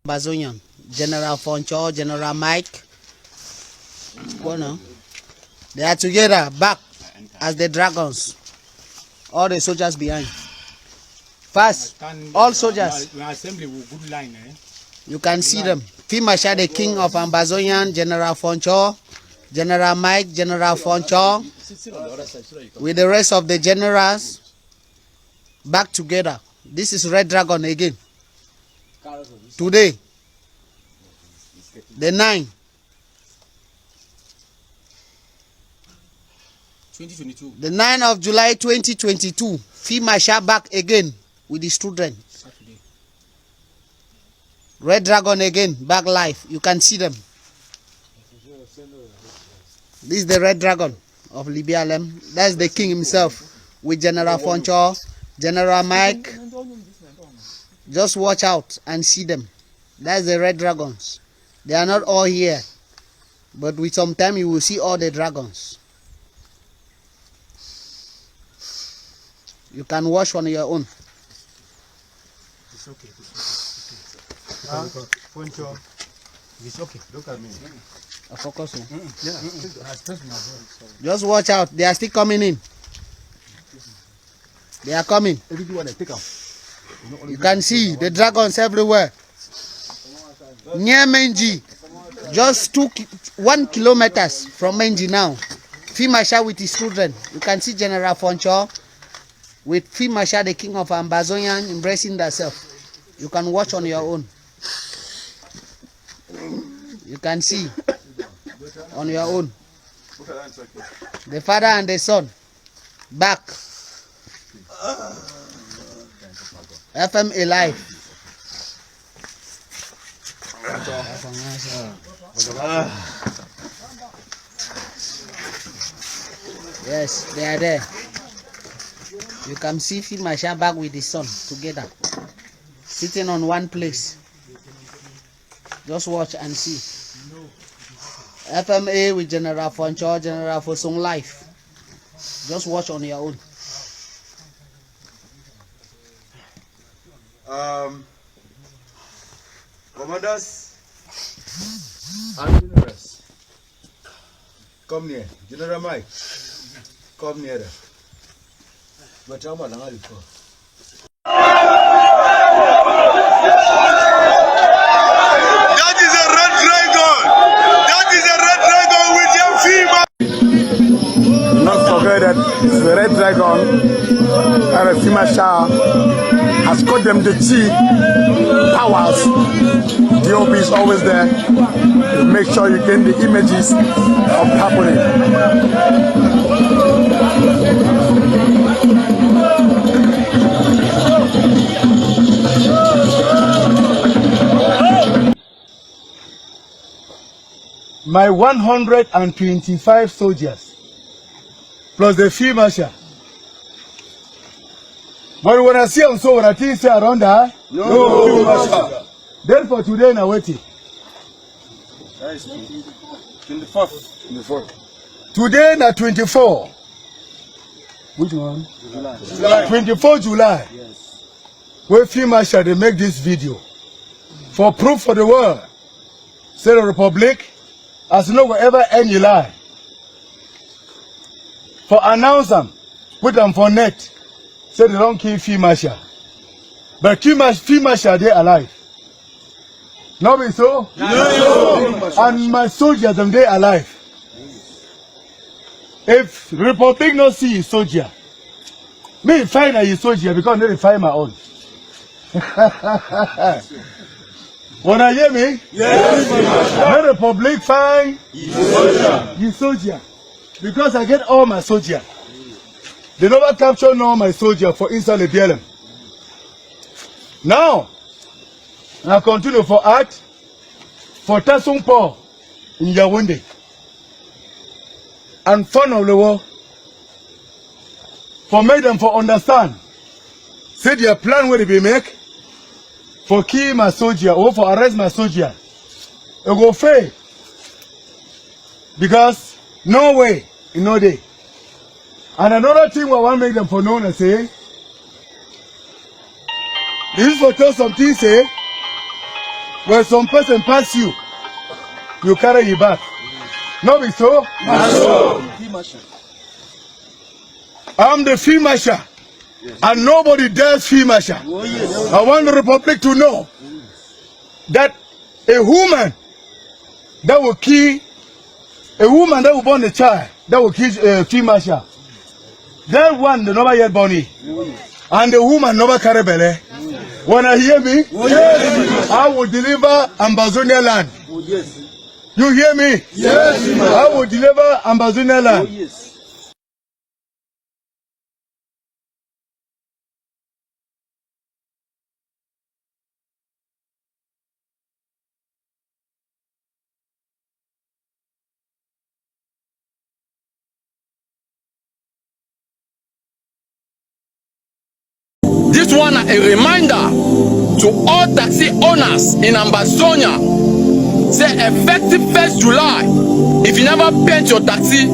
Ambazonia, General Foncho, General Mike. They are together, back as the dragons. All the soldiers behind. First, all soldiers. You can see them. Field Marshal, the king of Ambazonia, General Foncho, General Mike, General Foncho, with the rest of the generals, back together. This is Red Dragon again. Today, the 9th. 2022. The 9th of July 2022. Field Marshal back again with his children. Saturday. Red Dragon again, back live. You can see them. This is the Red Dragon of lebialem. That's the king himself with General Foncho, General Mike. Just watch out and see them. That's the Red Dragons. They are not all here, but with some time you will see all the dragons. You can watch on your own. It's okay. Foncho. It's okay. Look at me. Focus on. Yeah. Just watch out. They are still coming in. They are coming. You can see the dragons everywhere. Near Menji. Just 1 kilometer from Menji now. Field Marshal with his children. You can see General Foncho with Field Marshal, the king of Ambazonia, embracing themselves. You can watch on your own. You can see on your own. The father and the son back. FM alive. Yes, they are there. You can see Field Marshal back with his son together, sitting on one place. Just watch and see. FMA with General Foncho, General Fosong life. Just watch on your own. Commanders and generals, come near. General Mike, come near. But I'm not going to That is a red dragon. That is a red dragon with your fever. Do not forget that it's the Red Dragon and the Field Marshal has got them the cheap powers. The OP is always there to make sure you get the images of happening. My 125 soldiers plus the Field Marshal. But when I see them, so when I think say around there, no, Marshal. Then for today, now waiting. That is 24th. Today, na 24. Which one? July. 24 July. Yes. Where Field Marshal they make this video for proof for the world. Say the Republic, as no ever end you lie. For announce them, put them for net. Say they don't kill Field Marshal. But Field Marshal they alive. No be so? No. And my soldiers them they alive. If Republic no see his soldier, me find a soldier because they find my own. Wanna hear me? Yes. The Republic find his soldier. Because I get all my soldier. They never capture all my soldier for inside lebialem. Now, I continue for art for Tasung Paul in Yaoundé. And fun of the war. For make them for understand. Say their plan where they be make for kill my soldier or for arrest my soldier. It go fail. Because no way, in no day. And another thing we want to make them for known and say, this is for tell something say, when some person pass you, you carry it back. No be so? I'm the field marshal, and nobody dares field marshal. I want the Republic to know that a woman that will kill, a woman that will born a child, that will kill a field marshal, that one the never yet born, and the woman never carry belly. Wanna hear me? I will deliver Ambazonia land. You hear me? Yes. I will deliver Ambazonia land. This one a reminder to all taxi owners in Ambazonia. Say effective 1st July, if you never paint your taxi,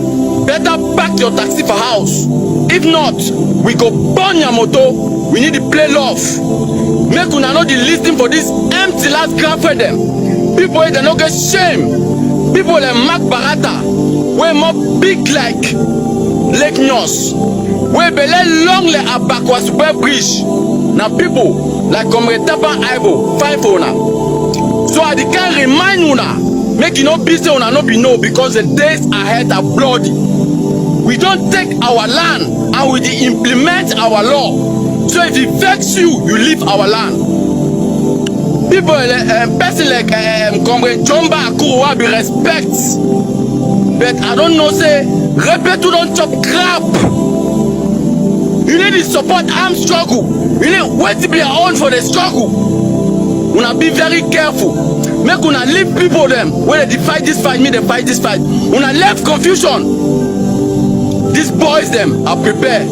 better pack your taxi for house. If not, we go burn your motor. We need to play love. Make una know the listing for this empty last grand for them. People they no get shame. People like Mark Barata, way more big like Lake Nose, way belle long like Abakwa Super Bridge. Now people like Comrade Tapa Ivo, fight for una. So I can remind una, make you no be say una no be no, because the days ahead are bloody. We don't take our land and we implement our law. So if it vex you, you leave our land. People, person like Comrade Jomba Akuruwa be respect, but I don't know say Repetu don't chop crap. You need to support armed struggle. You need wait to be your own for the struggle. Una be very careful. Make una leave people them when they fight this fight, me they fight this fight. Una left confusion. These boys them are prepared.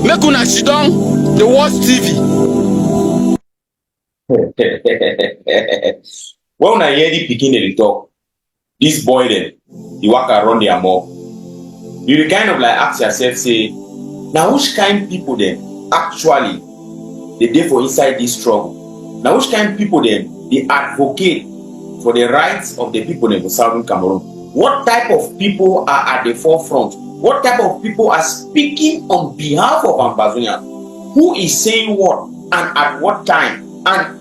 Make una sit down, they watch TV. When I hear the picking the talk, this boy them, he walk around their mob. You kind of like ask yourself, say, now which kind people them actually they there for inside this struggle? Now which kind of people then they advocate for the rights of the people in Southern Cameroon? What type of people are at the forefront? What type of people are speaking on behalf of Ambazonia? Who is saying what and at what time? And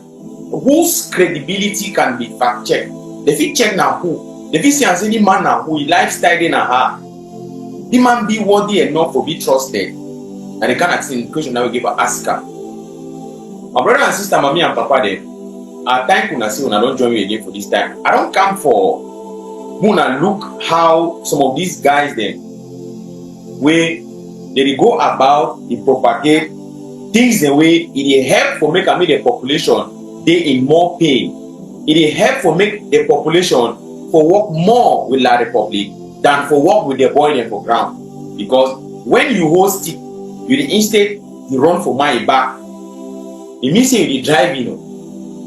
whose credibility can be fact checked? If you check now who, if you see any man now who lifestyle in a heart, the man be worthy enough to be trusted. And the kind of thing question now we give an asker. My brother and sister, mommy and papa, there. At time when I say when I don't join you again for this time, I don't come for when I look how some of these guys then where they go about the propagate things the way it help for make the population they in more pain. It help for make the population for work more with La Republic than for work with the boy them for ground. Because when you host it, you instead you run for my back. It means you drive, you know.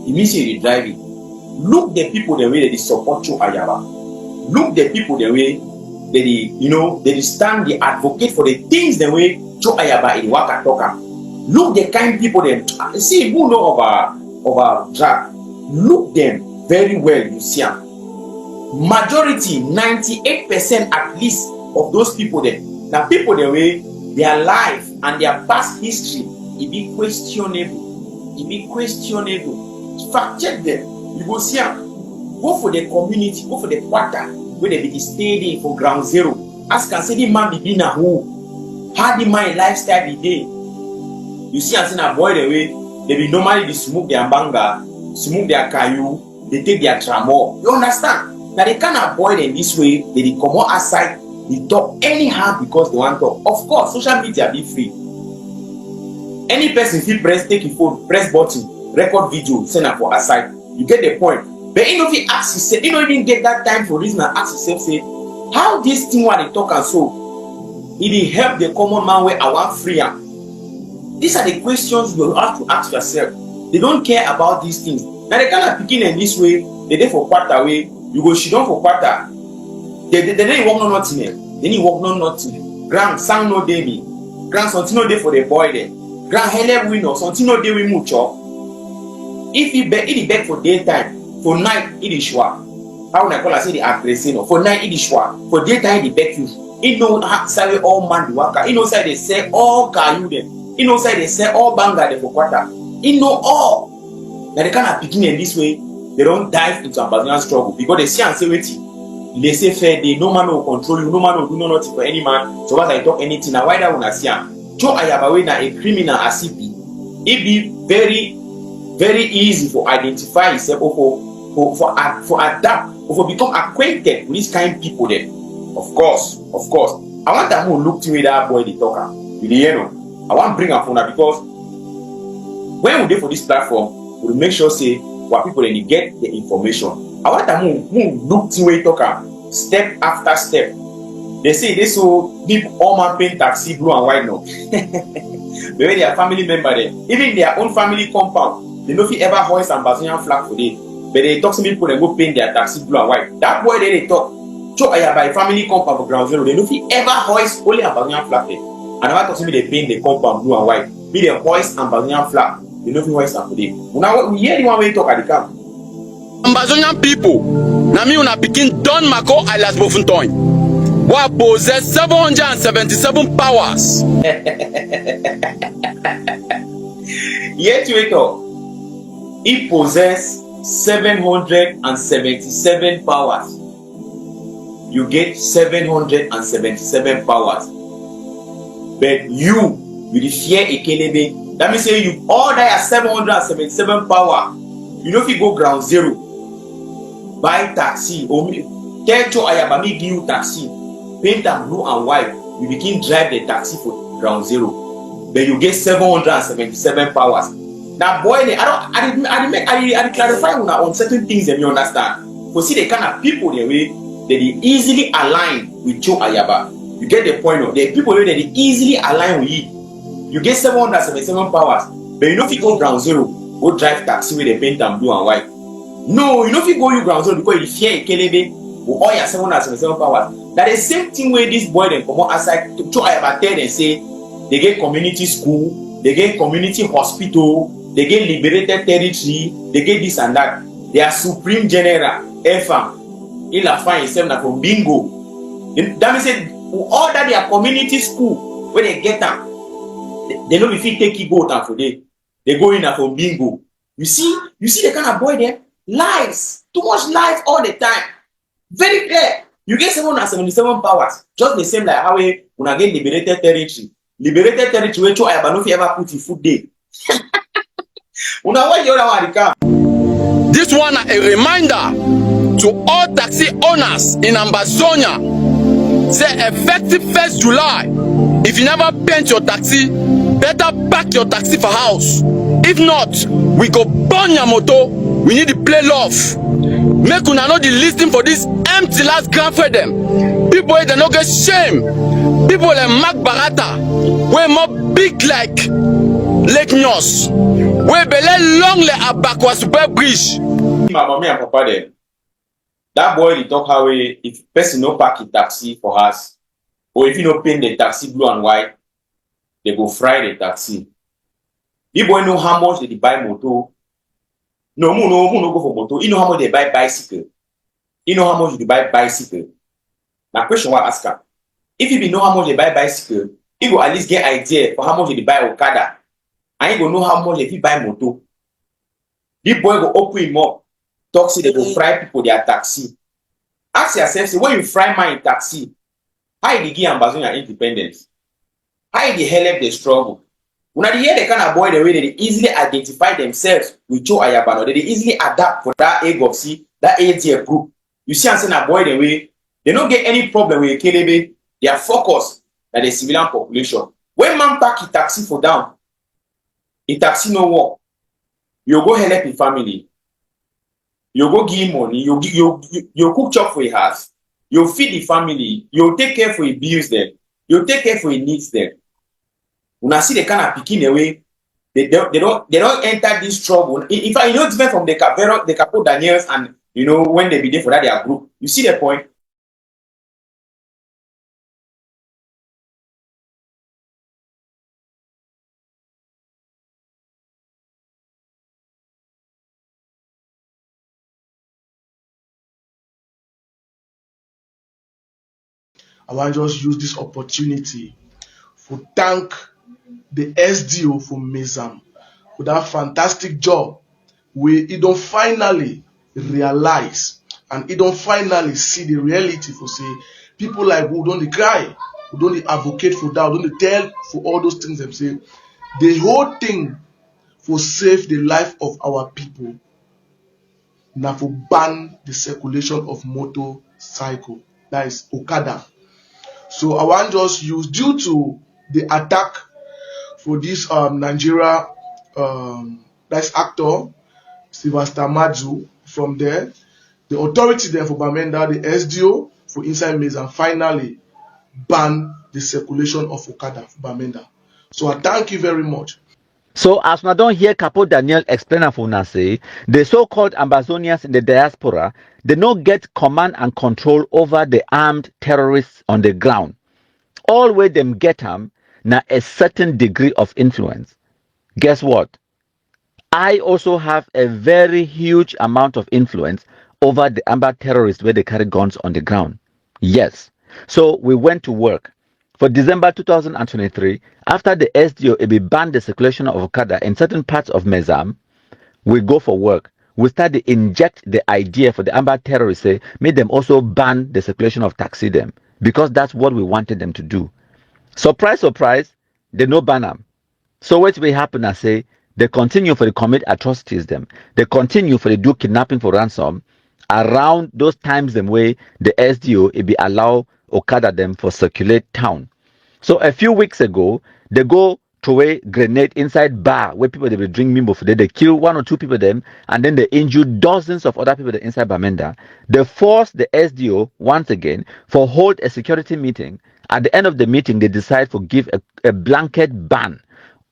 It means you driving. Look the people the way they support you, Ayaba. Look the people the way they stand, they advocate for the things the way Joe Ayaba in Waka Toka. Look the kind people them. See who know of our drag. Look them very well. You see them. Majority, 98% at least of those people there. Now people the way their life and their past history, it be questionable. It be questionable. Fact check them. You go see them. Go for the community. Go for the quarter where they be staying for ground zero. Ask and say the man be na who. How the man lifestyle be there. You see and say na boy the way they be normally they smoke their banga, smoke their kayu, they take their tramor. You understand? Now they can't avoid in this way. They come on outside. They talk anyhow because they want to talk. Of course, social media be free. Any person feel press, take your phone, press button, record video, send it for aside. You get the point. But you know if you ask yourself, you don't even get that time for reason and ask yourself, say, how this thing what they talk and so it will help the common man where I want free. These are the questions you have to ask yourself. They don't care about these things. Now they cannot begin in this way, they dey for quarter way, you go sit down for quarter. They don't work no nothing. Then you work no nothing. Grand sound no day me. Grand something no day for the boy there. Grand hele win or something no day we much. If he beg for daytime, For night, it is sure. How I call I say the aggressing. For night, it is sure. For daytime, the back you. He know how say all man the worker. He know say they say all kayu them. He know say they say all banga them for quarter. He know all. Now they kind of picking in this way. They don't dive into Ambazonian struggle because they see and say wait. Laissez faire, they no man will control you, no man will do nothing for any man. So what I talk anything now, why that one I see Joe Ayabawe na a criminal as it be very, very easy for identify himself or for adapt or for become acquainted with this kind of people then. Of course. I want that who look to me that boy the talker. You know, I want to bring a phone because when we dey for this platform, we will make sure say what people then get the information. I want that who look to me talker step after step. They say they so deep all man paint taxi blue and white now. Maybe their family member there, even their own family compound, they know if you ever hoist Ambazonian flag for them. But they talk to people and go paint their taxi blue and white. That boy there they talk. So I have a family compound for ground zero. They know if you ever hoist only Ambazonian flag there. And I want to see me they paint the compound blue and white. Be they hoist Ambazonian flag. They know if you hoist them for them. Now we hear the one way talk at the camp. Ambazonian people, na me una pikin Don Mako alias Bofuntoin, who possess 777 powers. Yet wait up. He possess 777 powers. You get 777 powers. But you the fear a kelebe. That means say you all that are 777 power. You know if you go ground zero, buy taxi or tell Joe Ayabami give you taxi, paint them blue and white. You begin drive the taxi for ground zero. But you get 777 powers. Now, boy, I clarify on certain things that you understand. For see the kind of people the way they easily align with Joe Ayaba. You get the point of the people that they easily align with you. You get 777 powers, but you know if you go ground zero, go drive taxi with the paint and blue and white. No, you know if you go you ground zero because you fear a kelebe with all your 777 powers. That the same thing where this boy then come outside to Joe Ayaba tell and say they get community school, they get community hospital. They get liberated territory, they get this and that. They are supreme general, FM. Il a find himself from bingo. That means all that their community school, where they get them, they know if you take you go down for day. They go in from bingo. You see the kind of boy there? Lies. Too much lies all the time. Very clear. You get 777 powers. Just the same like how we when get liberated territory. Liberated territory where you ever put your foot there. This one a reminder to all taxi owners in Ambazonia. Say effective 1st July, if you never paint your taxi, better pack your taxi for house. If not, we go burn your motor. We need to play love. Make una know the listing for this empty last grand for them. People they no get shame. People like Mark Barata, way more big like Lake Nyos. We bele long le abakwa super bridge. My mommy and papa there. That boy they talk how if person no park a taxi for us, or if you no paint the taxi blue and white, they go fry the taxi. The boy know how much they buy motor. No go for motor. You know how much they buy bicycle. You know how much they buy bicycle. Now question what ask her. If you know how much they buy bicycle, you go at least get idea for how much they buy Okada. And you go know how much if you buy motor. This boy go open him up. Talk say they go fry people their taxi. Ask yourself, say, when you fry my taxi, how you give Ambazonia independence? How you help the struggle? When I hear the kind of boy the way they easily identify themselves with Joe Ayabano, they easily adapt for that age of see that ATF group. You see, I'm saying a boy the way they don't get any problem with Kelebe. They are focused on the civilian population. When man pack a taxi for down, a taxi no work. You go help your family. You go give money. You cook chop for your house. You feed the family. You take care for your bills there. You take care for your needs there. When I see the kind of picking away, they don't enter this trouble. In fact, you know, different from the Capo Daniels and you know when they be there for that their group. You see the point? I want to just use this opportunity to thank the SDO for Mezam for that fantastic job where he don't finally realize and he don't finally see the reality for say people like who don't cry, who don't advocate for that, who don't tell for all those things them say the whole thing for save the life of our people now for ban the circulation of motorcycle, that is Okada. So I want just use due to the attack for this Nigeria that's actor Sylvester Madzu from there, the authority there for Bamenda, the SDO for inside maize and finally ban the circulation of Okada for Bamenda. So I thank you very much. So as we don't hear Capo Daniel explain for una say, the so-called Ambazonians in the diaspora, they don't get command and control over the armed terrorists on the ground. All where them get them now a certain degree of influence. Guess what? I also have a very huge amount of influence over the Amba terrorists where they carry guns on the ground. Yes. So we went to work. For December 2023, after the SDO banned the circulation of Okada in certain parts of Mezam, we go for work. We start to inject the idea for the Amba terrorists, say, made them also ban the circulation of taxi them, because that's what we wanted them to do. Surprise, surprise, they no ban them. So what will happen, I say, they continue for the commit atrocities them. They continue for the do kidnapping for ransom around those times them way the SDO it be allow Okada them for circulate town. So a few weeks ago, they go throw a grenade inside bar where people they will drink mimbo for they kill one or two people them and then they injure dozens of other people inside Bamenda. They force the SDO once again for hold a security meeting. At the end of the meeting, they decide to give a blanket ban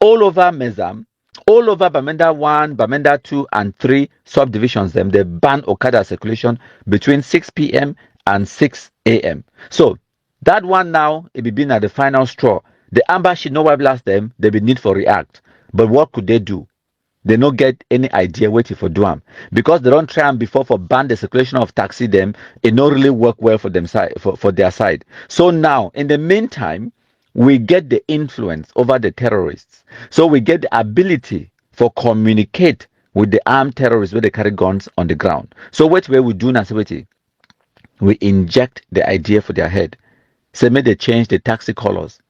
all over Mezam, all over Bamenda 1, Bamenda 2, and 3 subdivisions. Them they ban Okada circulation between 6 p.m. and 6 a.m. So that one now it be been at the final straw. The amber should know why blast them. They be need for react. But what could they do? They don't get any idea waiting for do them because they don't try them before for ban the circulation of taxi them. It not really work well for them side for their side. So now in the meantime, we get the influence over the terrorists. So we get the ability for communicate with the armed terrorists where they carry guns on the ground. So what way we do now? We inject the idea for their head. Say may they change the taxi colors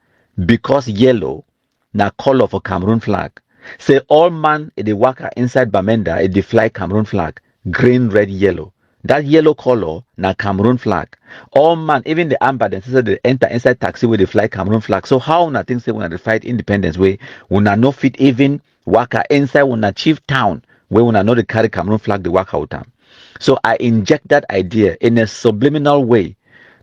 because yellow na color for Cameroon flag. Say all man in the worker inside Bamenda they fly Cameroon flag, green, red, yellow. That yellow color na Cameroon flag. All man, even the amber, they say they enter inside taxi where they fly Cameroon flag. So how una think say when they fight independence way, una no fit even worker inside una chief town where una know they carry Cameroon flag they work out time. So I inject that idea in a subliminal way.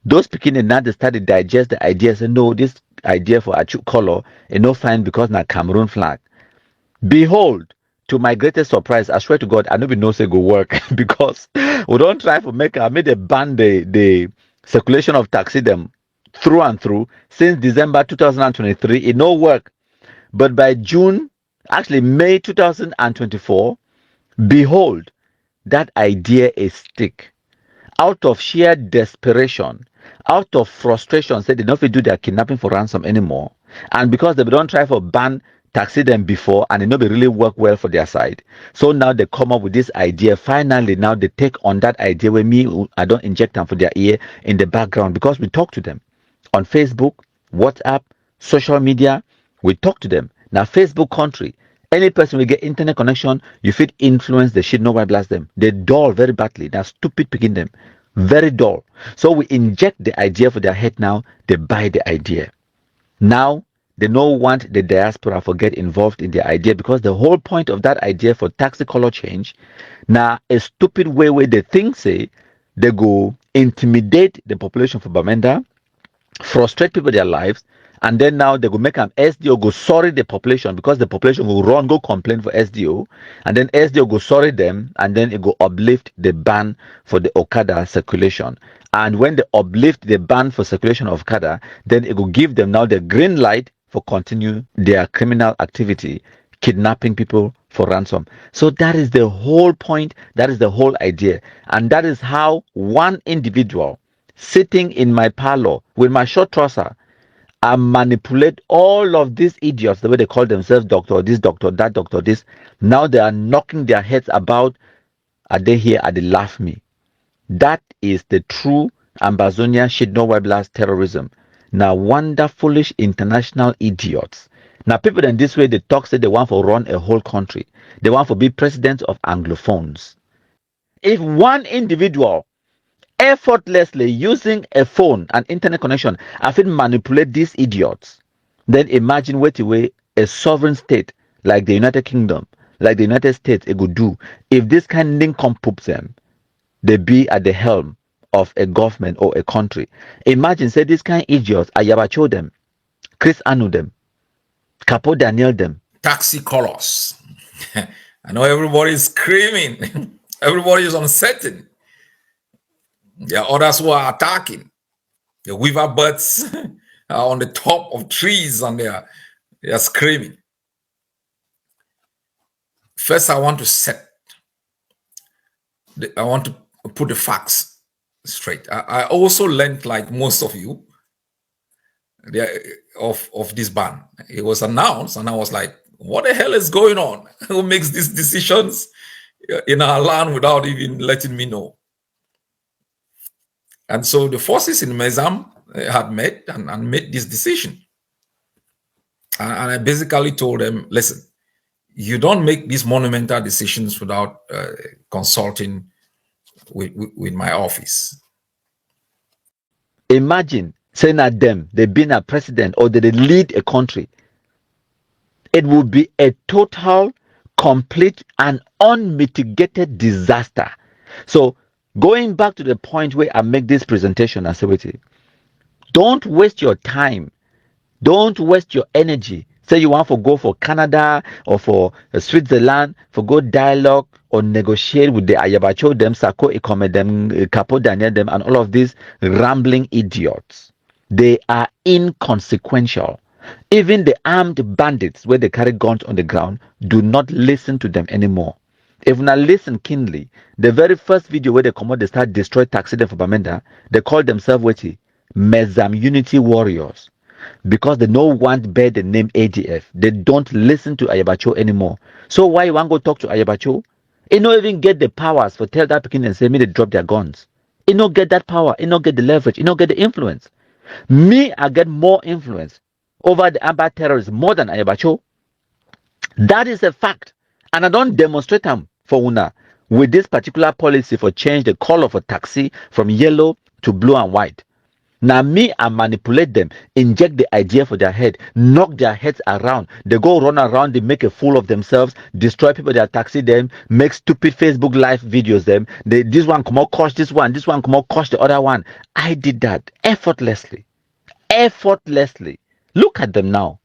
Those beginning now they start to digest the idea, say no, this idea for a color is no fine because na Cameroon flag. Behold, to my greatest surprise, I swear to God, I don't even know say go work because we don't try to make I made a ban the circulation of taxi them through and through since December 2023. It no work. But by June, actually May 2024, behold, that idea is stick. Out of sheer desperation, out of frustration, say they don't do their kidnapping for ransom anymore. And because they don't try for ban taxi them before and it not really work well for their side. So now they come up with this idea. Finally, now they take on that idea where me, I don't inject them for their ear in the background because we talk to them on Facebook, WhatsApp, social media. We talk to them. Now, Facebook country, any person will get internet connection, you fit influence the shit, nobody blast them. They dull very badly. They're stupid picking them. Very dull. So we inject the idea for their head now, they buy the idea. Now, they don't want the diaspora to get involved in the idea because the whole point of that idea for taxi color change, now a stupid way where they think say they go intimidate the population for Bamenda, frustrate people their lives, and then now they go make an SDO go sorry the population because the population will run go complain for SDO, and then SDO go sorry them, and then it go uplift the ban for the Okada circulation. And when they uplift the ban for circulation of Okada, then it will give them now the green light for continue their criminal activity, kidnapping people for ransom. So that is the whole point, that is the whole idea, and that is how one individual sitting in my parlor with my short trouser and manipulate all of these idiots, the way they call themselves doctor, this doctor, that doctor, this. Now they are knocking their heads about, are they here? Are they laugh me? That is the true Ambazonia shit no white blast terrorism. Now wonder foolish international idiots. Now people in this way they talk say they want to run a whole country. They want to be president of Anglophones. If one individual effortlessly using a phone and internet connection, I think manipulate these idiots, then imagine what way a sovereign state like the United Kingdom, like the United States, it would do if this kind of thing come poop them. They be at the helm of a government or a country. Imagine say this kind of idiots, Ayabacho them, Chris Anu them, Capo Daniel them. Taxi colors. I know everybody's screaming. Everybody is uncertain. There are others who are attacking. The weaver birds are on the top of trees and they are screaming. First, I want to put the facts straight. I also learned, like most of you, of this ban. It was announced, and I was like, "What the hell is going on? Who makes these decisions in our land without even letting me know?" And so the forces in Mezam had met and made this decision. And I basically told them, "Listen, you don't make these monumental decisions without consulting with my office." Imagine saying at them, they've been a president or they lead a country. It would be a total, complete, and unmitigated disaster. So, going back to the point where I make this presentation, I say, wait, don't waste your time. Don't waste your energy. Say you want to go for Canada or for Switzerland for go dialogue or negotiate with the Ayabacho, them, Sako Ikome, them, Capo Daniel, them, and all of these rambling idiots. They are inconsequential. Even the armed bandits where they carry guns on the ground do not listen to them anymore. If not listen keenly, the very first video where they come out, they start destroy taxi for Bamenda, they call themselves Mezam Unity Warriors. Because they don't want bear the name ADF. They don't listen to Ayabacho anymore. So why you want to go talk to Ayabacho? He don't even get the powers for tell that Pekin and say me they drop their guns. He don't get that power. He don't get the leverage. He don't get the influence. Me, I get more influence over the Amba terrorists more than Ayabacho. That is a fact. And I don't demonstrate them for Una with this particular policy for change the color for taxi from yellow to blue and white. Now me, I manipulate them, inject the idea for their head, knock their heads around. They go run around, they make a fool of themselves, destroy people that taxi them, make stupid Facebook live videos them. This one come out crush this one come out crush the other one. I did that effortlessly. Effortlessly. Look at them now.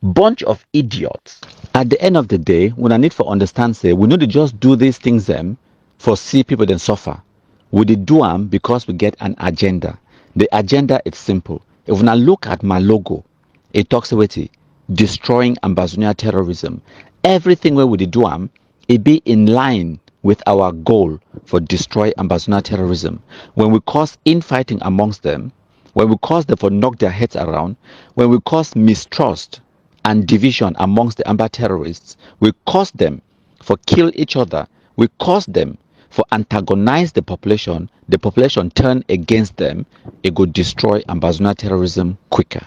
Bunch of idiots. At the end of the day, when I need to understand, say, we need to just do these things them for see people then suffer. We did do them because we get an agenda. The agenda is simple. If when I look at my logo, it talks about it, destroying Ambazonia terrorism. Everything where we do them, it be in line with our goal for destroy Ambazonia terrorism. When we cause infighting amongst them, when we cause them for knock their heads around, when we cause mistrust and division amongst the Amba terrorists, we cause them for kill each other, we cause them for antagonize the population turn against them, it could destroy Ambazonia terrorism quicker.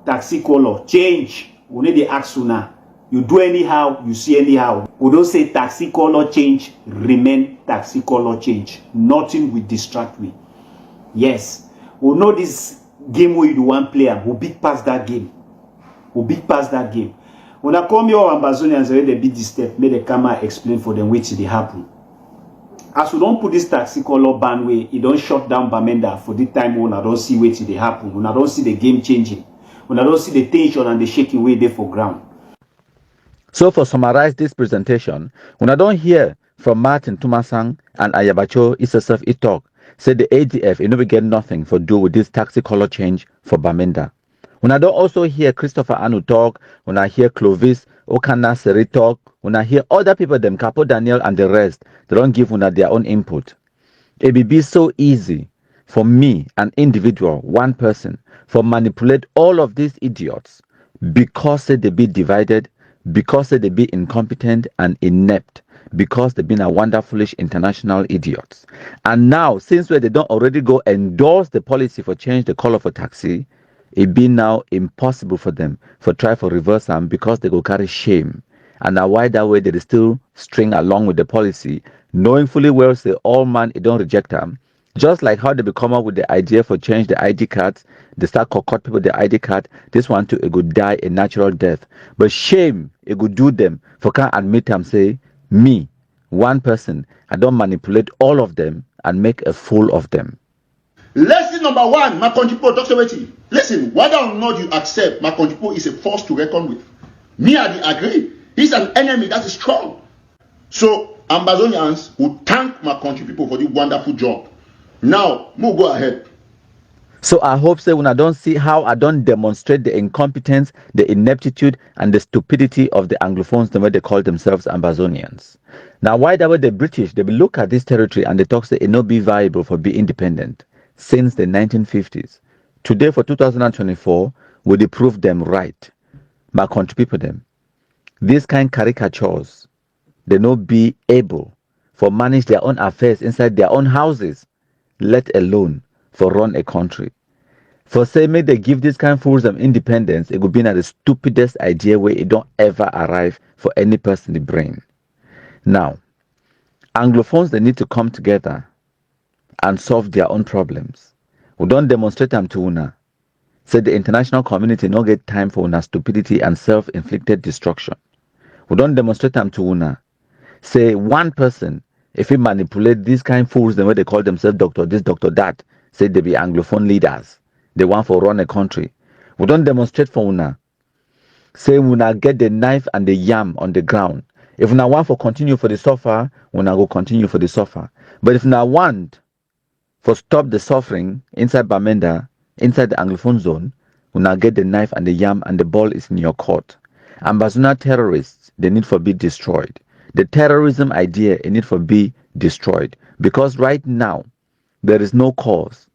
Taxi color, change. We need the ask now. You do anyhow, you see anyhow. We don't say taxi color change, remain taxi color change. Nothing will distract me. Yes. We know this game where you do one player, we beat past that game. We beat past that game. When I come here, Ambazonians already beat this step, make the camera explain for them which they happen. As we don't put this taxi color ban way, it don't shut down Bamenda for the time when I don't see where they happen, when I don't see the game changing, when I don't see the tension and the shaking way there for ground. So for summarize this presentation, when I don't hear from Martin Tumasang and Ayabacho Isasef Itok, say the ADF you never get nothing for do with this taxi color change for Bamenda. When I don't also hear Christopher Anu talk, when I hear Clovis Okana Seri talk, when I hear other people, them Capo Daniel and the rest, they don't give una their own input. It will be so easy for me, an individual, one person, for manipulate all of these idiots because they be divided, because they be incompetent and inept, because they've been a wonderfulish international idiots. And now, since where they don't already go endorse the policy for change the color for taxi, it be now impossible for them for try for reverse them because they go carry shame. And now why that way they still string along with the policy, knowing fully well say all man it don't reject them. Just like how they be come up with the idea for change the ID cards, they start cut people the ID card. This one too, it could die a natural death. But shame, it could do them for can't admit them say, me, one person, I don't manipulate all of them and make a fool of them. Lesson number one, my country people talks about it. Listen, whether or not you accept my country people is a force to reckon with. Me, I agree. He's an enemy that is strong. So Ambazonians will thank my country people for this wonderful job. Now, we'll go ahead. So I hope say when I don't see how I don't demonstrate the incompetence, the ineptitude, and the stupidity of the Anglophones, the way they call themselves Ambazonians. Now, why that way the British, they will look at this territory and they talk say it not be viable for be independent since the 1950s. Today for 2024, we prove them right. My country people them. These kind caricatures, they not be able for manage their own affairs inside their own houses, let alone for run a country. For say make they give this kind of fools them independence, it would be the stupidest idea where it don't ever arrive for any person in the brain. Now, Anglophones they need to come together and solve their own problems. We don't demonstrate them to una. Say the international community no get time for una stupidity and self-inflicted destruction. We don't demonstrate them to una. Say one person, if he manipulate these kind of fools, the way they call themselves doctor this, doctor that, say they be Anglophone leaders. They want for run a country. We don't demonstrate for una. Say una get the knife and the yam on the ground. If una want for continue for the suffer, una go continue for the suffer. But if una want for stop the suffering inside Bamenda, inside the Anglophone zone, una get the knife and the yam and the ball is in your court. Ambazonia terrorists, they need for be destroyed. The terrorism idea, it need for be destroyed. Because right now, there is no cause.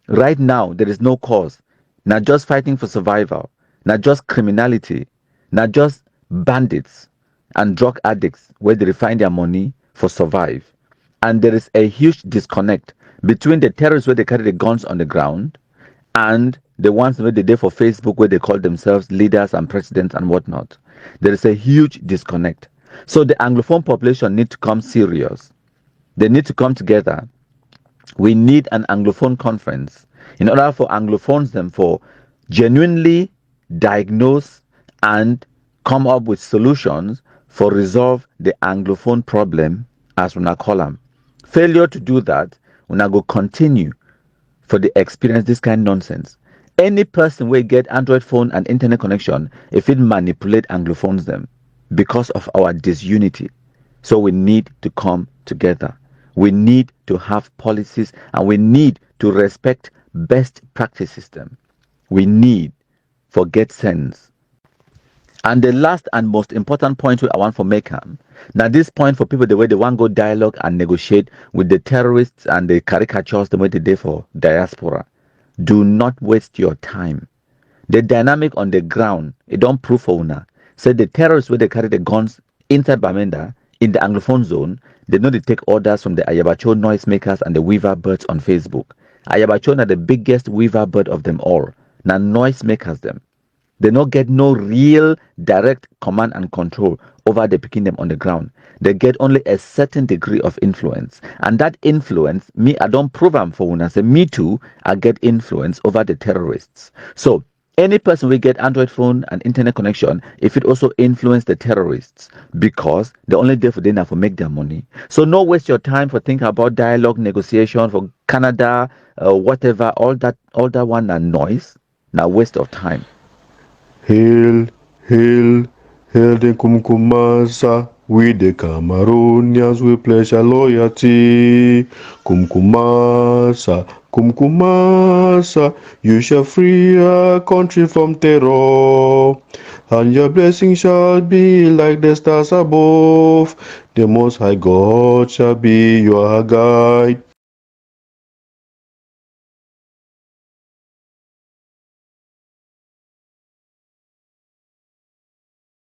Right now, there is no cause. Not just fighting for survival, not just criminality, not just bandits and drug addicts where they find their money for survive. And there is a huge disconnect between the terrorists where they carry the guns on the ground and the ones where they do for Facebook where they call themselves leaders and presidents and whatnot. There is a huge disconnect. So the Anglophone population need to come serious. They need to come together. We need an Anglophone conference in order for Anglophones them for genuinely diagnose and come up with solutions for resolve the Anglophone problem as we call them. Failure to do that, we go continue for the experience this kind of nonsense. Any person will get Android phone and internet connection if it manipulate Anglophones them because of our disunity. So we need to come together. We need to have policies and we need to respect best practice system. We need forget sense. And the last and most important point I want for make now this point for people the way they want to go dialogue and negotiate with the terrorists and the caricatures the way they do for diaspora. Do not waste your time. The dynamic on the ground, it don't prove for una. Say the terrorists where they carry the guns inside Bamenda in the Anglophone zone, they know they take orders from the Ayabacho noisemakers and the weaver birds on Facebook. Ayabacho are the biggest weaver bird of them all. Now noisemakers them. They don't get no real direct command and control over the picking them on the ground. They get only a certain degree of influence. And that influence, me, I don't prove them for when I say me too, I get influence over the terrorists. So any person will get Android phone and internet connection if it also influence the terrorists because the only day for them for make their money. So no waste your time for thinking about dialogue, negotiation for Canada, whatever, all that one and noise. Now waste of time. Hail, hail, hail the Kumkumasa, we the Cameroonians, we pledge our loyalty. Kumkumasa, Kumkumasa, you shall free our country from terror, and your blessing shall be like the stars above. The Most High God shall be your guide.